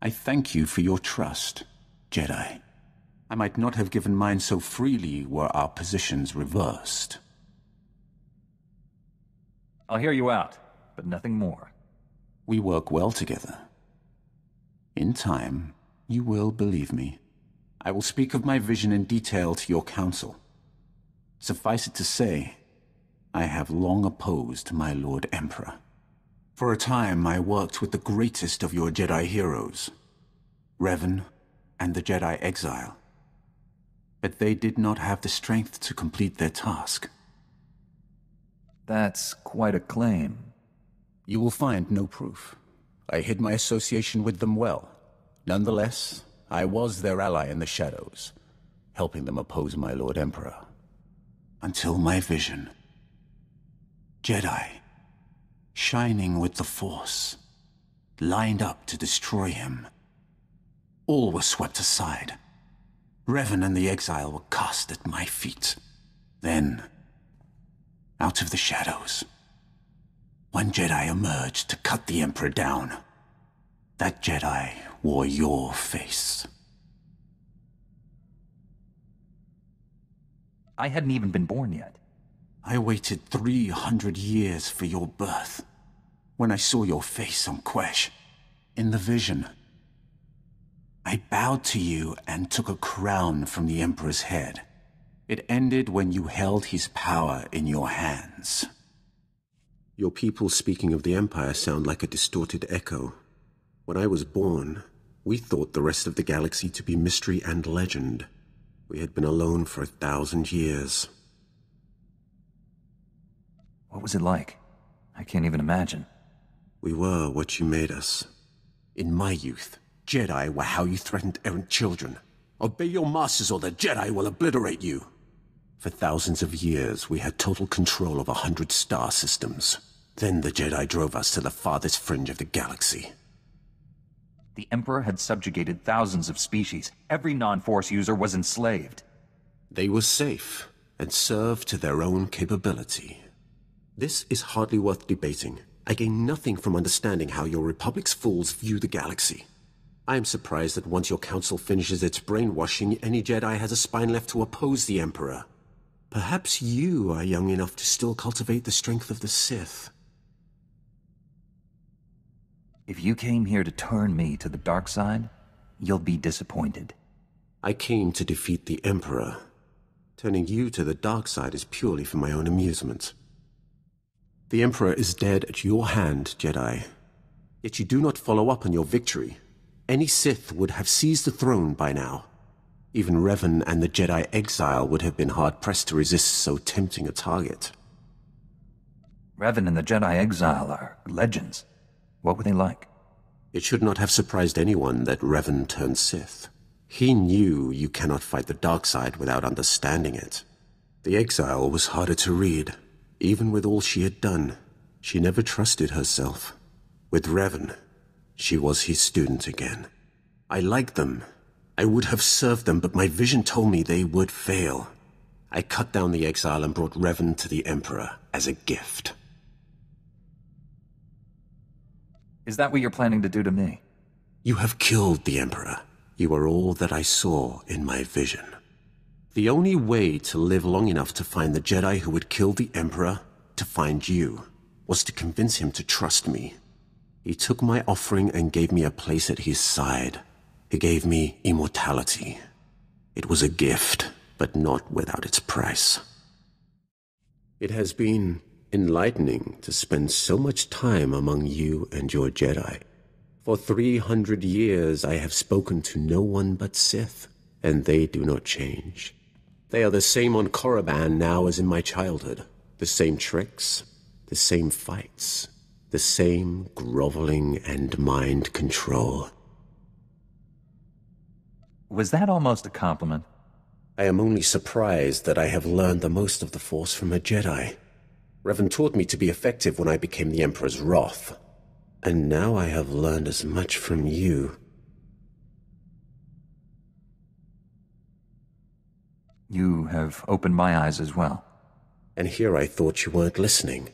I thank you for your trust, Jedi. I might not have given mine so freely were our positions reversed. I'll hear you out, but nothing more. We work well together. In time, you will believe me. I will speak of my vision in detail to your council. Suffice it to say, I have long opposed my Lord Emperor. For a time, I worked with the greatest of your Jedi heroes, Revan and the Jedi Exile. But they did not have the strength to complete their task. That's quite a claim. You will find no proof. I hid my association with them well. Nonetheless, I was their ally in the shadows, helping them oppose my Lord Emperor. Until my vision. Jedi, shining with the Force, lined up to destroy him. All was swept aside. Revan and the Exile were cast at my feet. Then, out of the shadows, one Jedi emerged to cut the Emperor down. That Jedi wore your face. I hadn't even been born yet. I waited 300 years for your birth. When I saw your face on Quesh, in the vision, I bowed to you and took a crown from the Emperor's head. It ended when you held his power in your hands. Your people speaking of the Empire sound like a distorted echo. When I was born, we thought the rest of the galaxy to be mystery and legend. We had been alone for 1,000 years. What was it like? I can't even imagine. We were what you made us. In my youth, Jedi were how you threatened errant children. Obey your masters or the Jedi will obliterate you. For thousands of years, we had total control of 100 star systems. Then the Jedi drove us to the farthest fringe of the galaxy. The Emperor had subjugated thousands of species. Every non-Force user was enslaved. They were safe and served to their own capability. This is hardly worth debating. I gain nothing from understanding how your Republic's fools view the galaxy. I am surprised that once your council finishes its brainwashing, any Jedi has a spine left to oppose the Emperor. Perhaps you are young enough to still cultivate the strength of the Sith. If you came here to turn me to the dark side, you'll be disappointed. I came to defeat the Emperor. Turning you to the dark side is purely for my own amusement. The Emperor is dead at your hand, Jedi. Yet you do not follow up on your victory. Any Sith would have seized the throne by now. Even Revan and the Jedi Exile would have been hard-pressed to resist so tempting a target. Revan and the Jedi Exile are legends. What were they like? It should not have surprised anyone that Revan turned Sith. He knew you cannot fight the dark side without understanding it. The Exile was harder to read. Even with all she had done, she never trusted herself. With Revan, she was his student again. I liked them. I would have served them, but my vision told me they would fail. I cut down the Exile and brought Revan to the Emperor as a gift. Is that what you're planning to do to me? You have killed the Emperor. You are all that I saw in my vision. The only way to live long enough to find the Jedi who would kill the Emperor, to find you, was to convince him to trust me. He took my offering and gave me a place at his side. He gave me immortality. It was a gift, but not without its price. It has been enlightening to spend so much time among you and your Jedi. For 300 years I have spoken to no one but Sith, and they do not change. They are the same on Korriban now as in my childhood. The same tricks, the same fights, the same groveling and mind control. Was that almost a compliment? I am only surprised that I have learned the most of the Force from a Jedi. Revan taught me to be effective when I became the Emperor's wrath. And now I have learned as much from you. You have opened my eyes as well. And here I thought you weren't listening.